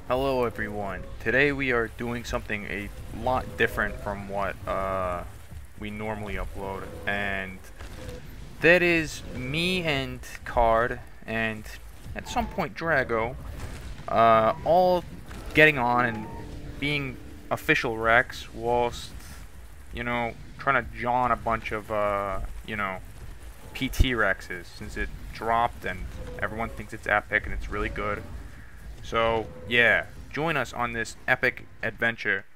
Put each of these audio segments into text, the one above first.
Hello everyone. Today we are doing something a lot different from what we normally upload, and that is me and Card and at some point Drago all getting on and being official Rex whilst, trying to jawn a bunch of PT Rexes since it dropped and everyone thinks it's epic and it's really good. So, yeah, join us on this epic adventure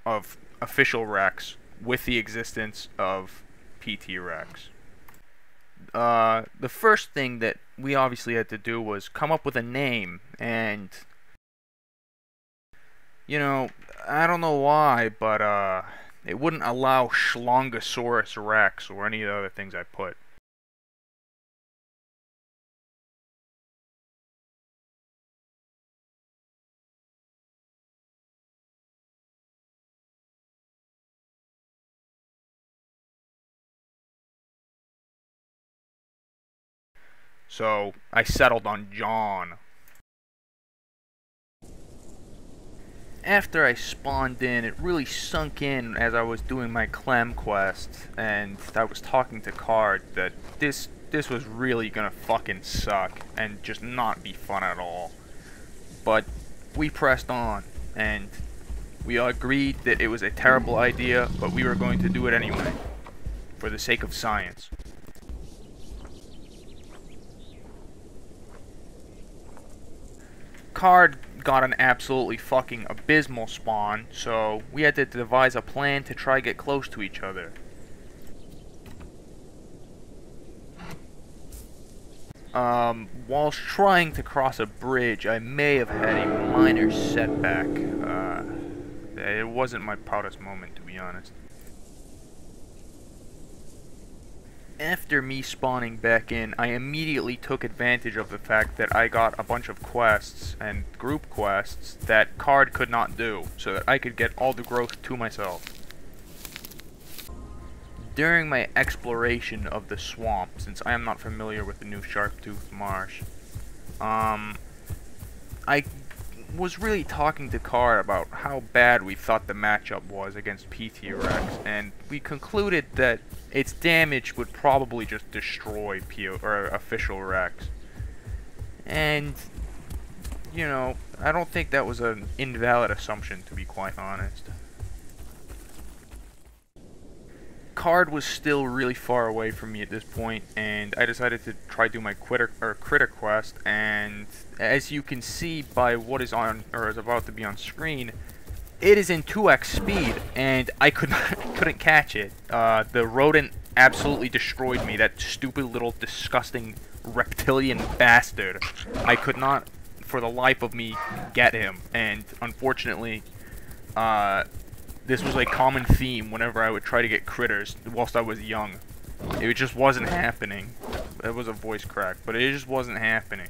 of official Rex with the existence of PT Rex. The first thing that we obviously had to do was come up with a name, and, I don't know why, but, it wouldn't allow Schlongosaurus Rex or any of the other things I put. So, I settled on John. After I spawned in, it really sunk in as I was doing my Clem quest, and I was talking to Card that this was really gonna fucking suck and just not be fun at all. But we pressed on, and we agreed that it was a terrible idea, but we were going to do it anyway, for the sake of science. Card got an absolutely fucking abysmal spawn, so we had to devise a plan to try get close to each other. Whilst trying to cross a bridge, I may have had a minor setback. It wasn't my proudest moment, to be honest. After me spawning back in, I immediately took advantage of the fact that I got a bunch of quests and group quests that Card could not do, so that I could get all the growth to myself. During my exploration of the swamp, since I am not familiar with the new Sharptooth Marsh, I was really talking to Card about how bad we thought the matchup was against PT Rex, and we concluded that its damage would probably just destroy official Rex. And, I don't think that was an invalid assumption, to be quite honest. Card was still really far away from me at this point, and I decided to try do my critter quest, and as you can see by what is on, or is about to be on screen, it is in 2x speed, and I couldn't catch it. The rodent absolutely destroyed me, that stupid little disgusting reptilian bastard. I could not, for the life of me, get him, and unfortunately, this was a common theme whenever I would try to get critters whilst I was young. It just wasn't happening. That was a voice crack, but it just wasn't happening.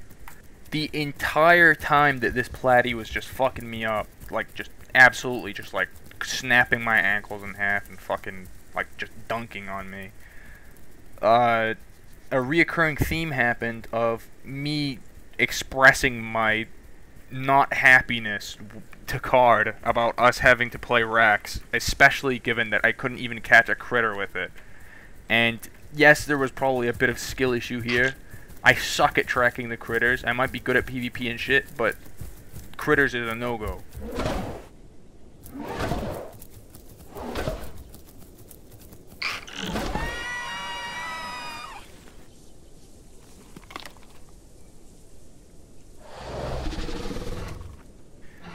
The entire time that this platy was just fucking me up, like, just absolutely just, like, snapping my ankles in half and fucking, like, just dunking on me. A reoccurring theme happened of me expressing my not happiness to Card about us having to play Rex, especially given that I couldn't even catch a critter with it. And yes, there was probably a bit of skill issue here. I suck at tracking the critters. I might be good at PvP and shit, but critters is a no-go.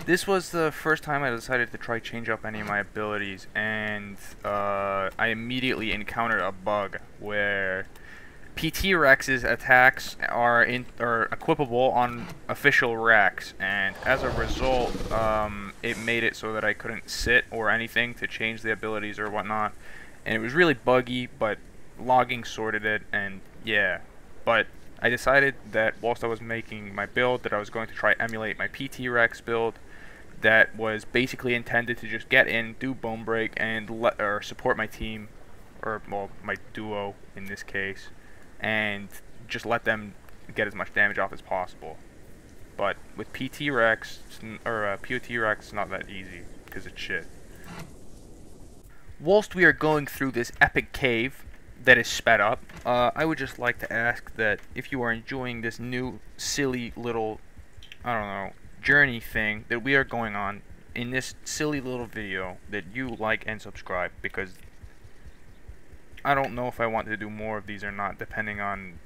This was the first time I decided to try change up any of my abilities, and I immediately encountered a bug where PT Rex's attacks are equipable on official Rex, and as a result, it made it so that I couldn't sit or anything to change the abilities or whatnot, and it was really buggy, but logging sorted it, and yeah, but I decided that whilst I was making my build that I was going to try emulate my PT Rex build that was basically intended to just get in, do bone break, and support my team, or well, my duo in this case, and just let them get as much damage off as possible. But with PT-Rex, or POT-Rex, it's not that easy, because it's shit. Whilst we are going through this epic cave that is sped up, I would just like to ask that if you are enjoying this new, silly little, I don't know, journey thing that we are going on in this silly little video, that you like and subscribe, because I don't know if I want to do more of these or not, depending on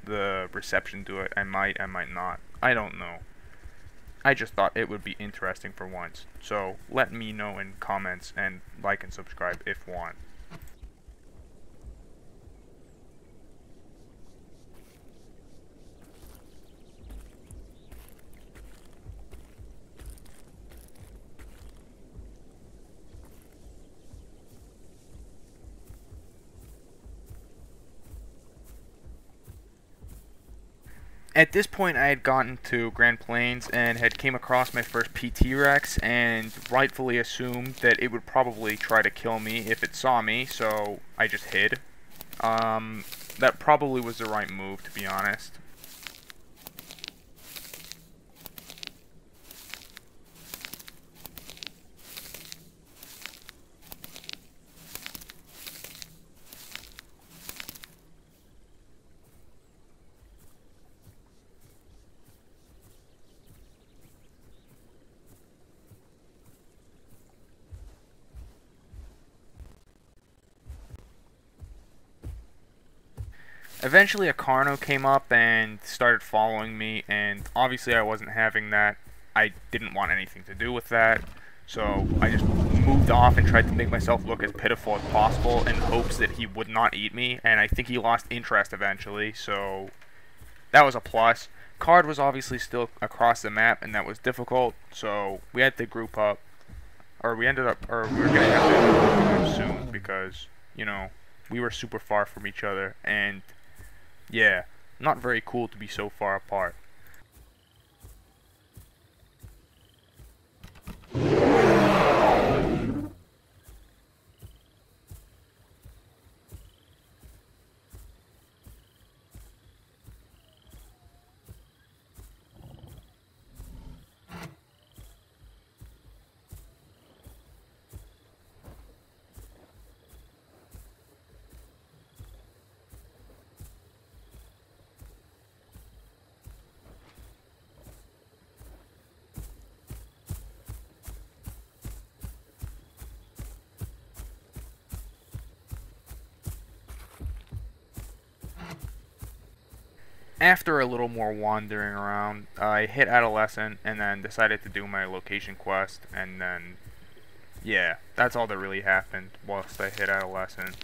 the reception to it. I might not. I don't know. I just thought it would be interesting for once. So let me know in comments and like and subscribe if want. At this point, I had gotten to Grand Plains and had came across my first PT-Rex and rightfully assumed that it would probably try to kill me if it saw me, so I just hid. That probably was the right move, to be honest. Eventually a Carno came up and started following me, and obviously I wasn't having that. I didn't want anything to do with that, so I just moved off and tried to make myself look as pitiful as possible in hopes that he would not eat me, and I think he lost interest eventually, so that was a plus. Card was obviously still across the map, and that was difficult, so we had to group up, or we were going to have to group up soon, because, you know, we were super far from each other, and yeah, not very cool to be so far apart. After a little more wandering around, I hit Adolescent and then decided to do my location quest, and then, yeah, that's all that really happened whilst I hit Adolescent.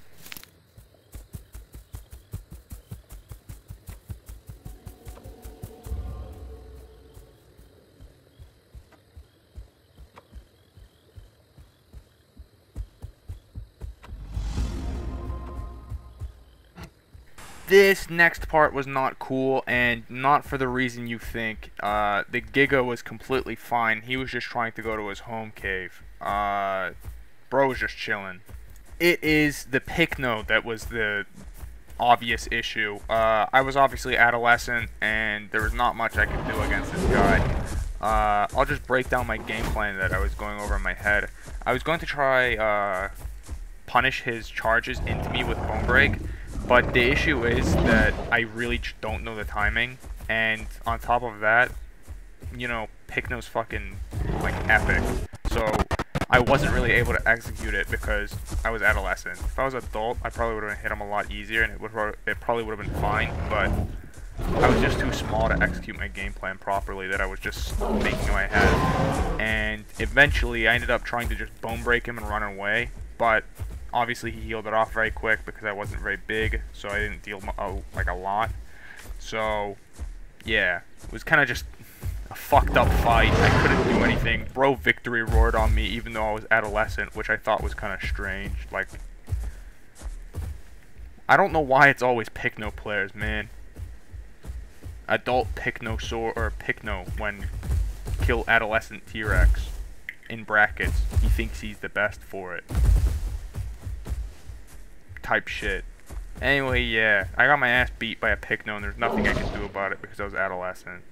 This next part was not cool, and not for the reason you think. The Giga was completely fine. He was just trying to go to his home cave. Bro was just chilling. It is the Pycno that was the obvious issue. I was obviously adolescent, and there was not much I could do against this guy. I'll just break down my game plan that I was going over in my head. I was going to try punish his charges into me with Bone Break. But the issue is that I really don't know the timing, and on top of that, you know, Pycno's fucking, like, epic. So, I wasn't really able to execute it because I was adolescent. If I was adult, I probably would have hit him a lot easier, and it probably would have been fine, but I was just too small to execute my game plan properly that I was just making in my head. And eventually, I ended up trying to just Bone Break him and run away, but obviously he healed it off very quick because I wasn't very big, so I didn't deal like a lot. So yeah, it was kind of just a fucked up fight. I couldn't do anything. Bro victory roared on me even though I was adolescent, which I thought was kind of strange. Like, I don't know why it's always Pycno players, man. Adult Pycnosaur or Pycno when kill adolescent T-Rex in brackets. He thinks he's the best for it. Type shit. Anyway, yeah, I got my ass beat by a Pycno and there's nothing I could do about it because I was adolescent.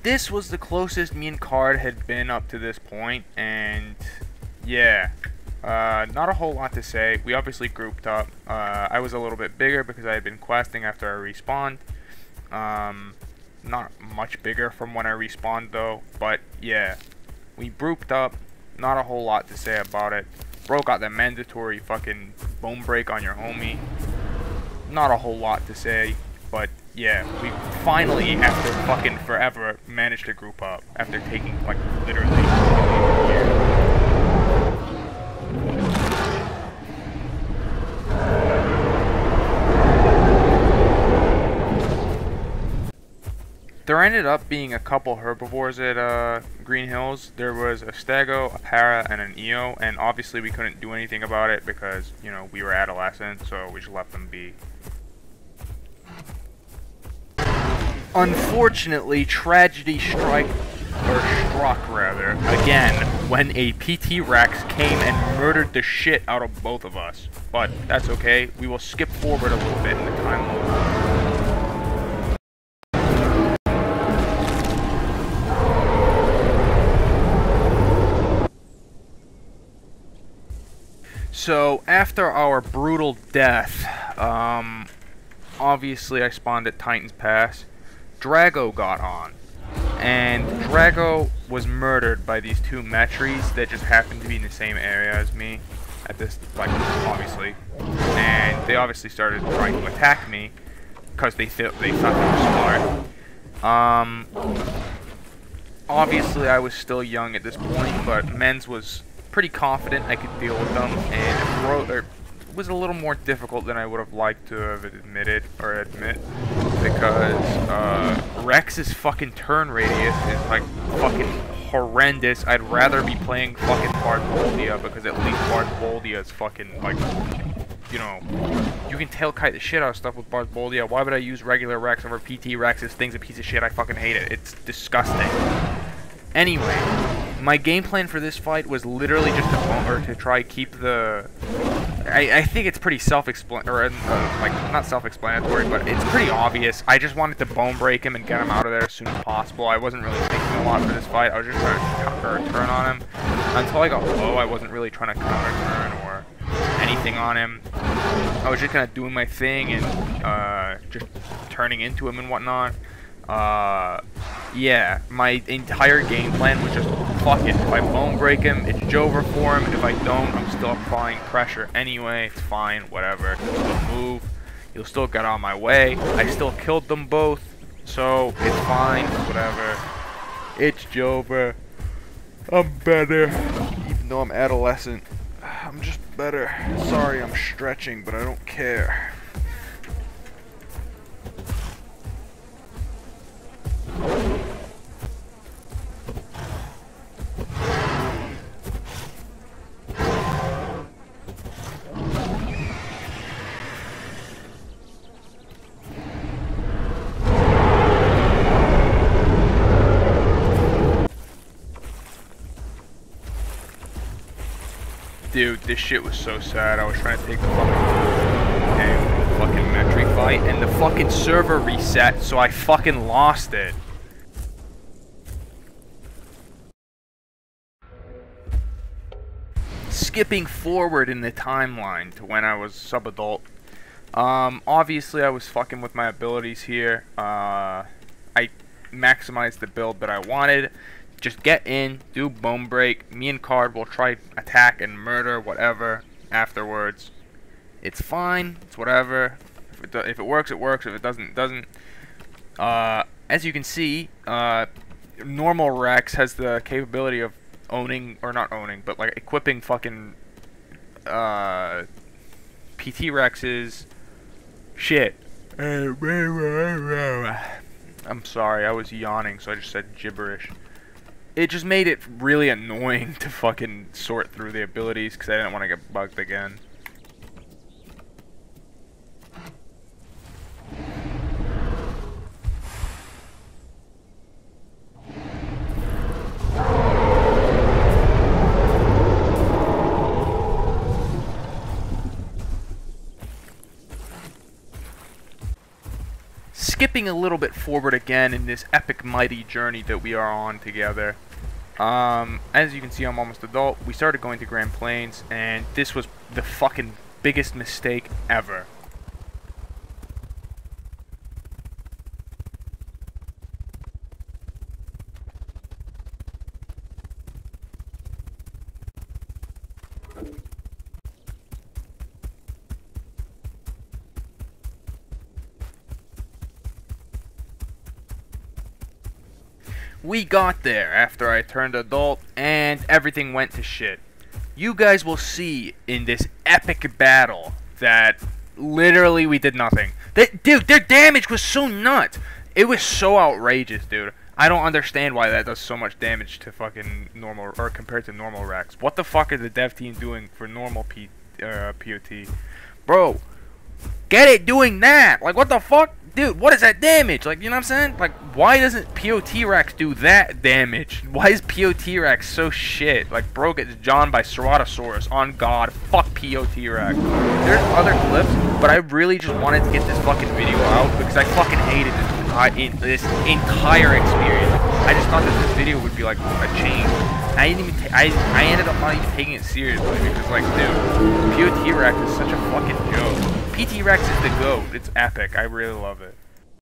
this was the closest me and Card had been up to this point, and yeah, not a whole lot to say. We obviously grouped up. I was a little bit bigger because I had been questing after I respawned. Not much bigger from when I respawned though, but yeah, we grouped up. Not a whole lot to say about it. Bro got the mandatory fucking bone break on your homie. Not a whole lot to say, but yeah, we finally, after fucking forever, managed to group up after taking like literally a year. There ended up being a couple herbivores at Green Hills. There was a stego, a para, and an eo, and obviously we couldn't do anything about it because, you know, we were adolescent, so we just left them be. Unfortunately, tragedy struck again when a PT Rex came and murdered the shit out of both of us. But that's okay. We will skip forward a little bit in the timeline. So, after our brutal death, obviously I spawned at Titan's Pass. Drago got on. And Drago was murdered by these two Metries that just happened to be in the same area as me. At this, like, obviously. And they obviously started trying to attack me because they thought they were smart. Obviously I was still young at this point, but Men's was pretty confident I could deal with them, and it was a little more difficult than I would have liked to have admit, because Rex's fucking turn radius is like fucking horrendous. I'd rather be playing fucking Bartholdia, because at least Bartholdia is fucking like, you know, you can tail kite the shit out of stuff with Bartholdia. Why would I use regular Rex over PT Rex? This thing's a piece of shit. I fucking hate it. It's disgusting. Anyway, my game plan for this fight was literally just to try keep the. I think it's pretty self-explanatory, like not self-explanatory, but it's pretty obvious. I just wanted to bone break him and get him out of there as soon as possible. I wasn't really thinking a lot for this fight. I was just trying to counter a turn on him. Until I got low, I wasn't really trying to counter turn or anything on him. I was just kind of doing my thing and just turning into him and whatnot. Yeah, my entire game plan was just, fuck it, if I bone break him, it's Jover for him. If I don't, I'm still applying pressure anyway. It's fine, whatever. He'll move. He'll still get on my way. I still killed them both, so it's fine, whatever. It's Jover. I'm better. Even though I'm adolescent, I'm just better. Sorry, I'm stretching, but I don't care. Dude, this shit was so sad. I was trying to take the fucking Metry fight, and the fucking server reset, so I fucking lost it. Skipping forward in the timeline to when I was sub-adult. Obviously I was fucking with my abilities here. I maximized the build that I wanted. Just get in, do bone break. Me and Card will try attack and murder, whatever, afterwards. It's fine. It's whatever. If it works, it works. If it doesn't, it doesn't. As you can see, normal Rex has the capability of owning, or not owning, but like equipping fucking PT Rex's shit. I'm sorry, I was yawning, so I just said gibberish. It just made it really annoying to fucking sort through the abilities because I didn't want to get bugged again. skipping a little bit forward again in this epic mighty journey that we are on together. As you can see, I'm almost adult. We started going to Grand Plains, and this was the fucking biggest mistake ever. We got there after I turned adult, and everything went to shit. You guys will see in this epic battle that literally we did nothing. Dude, their damage was so nuts. It was so outrageous, dude. I don't understand why that does so much damage to fucking normal, or compared to normal Rex. What the fuck are the dev team doing for normal POT? Bro, get it doing that. Like, what the fuck? Dude, what is that damage? Like, you know what I'm saying? Like, why doesn't POT Rex do that damage? Why is POT Rex so shit? Like, bro gets John by Tyrannosaurus. On God, fuck POT Rex. There's other clips, but I really just wanted to get this fucking video out because I fucking hated this entire experience. I just thought that this video would be like a change. I didn't even. I ended up not even taking it seriously because, like, dude, POT Rex is such a fucking joke. PT Rex is the GOAT. It's epic. I really love it.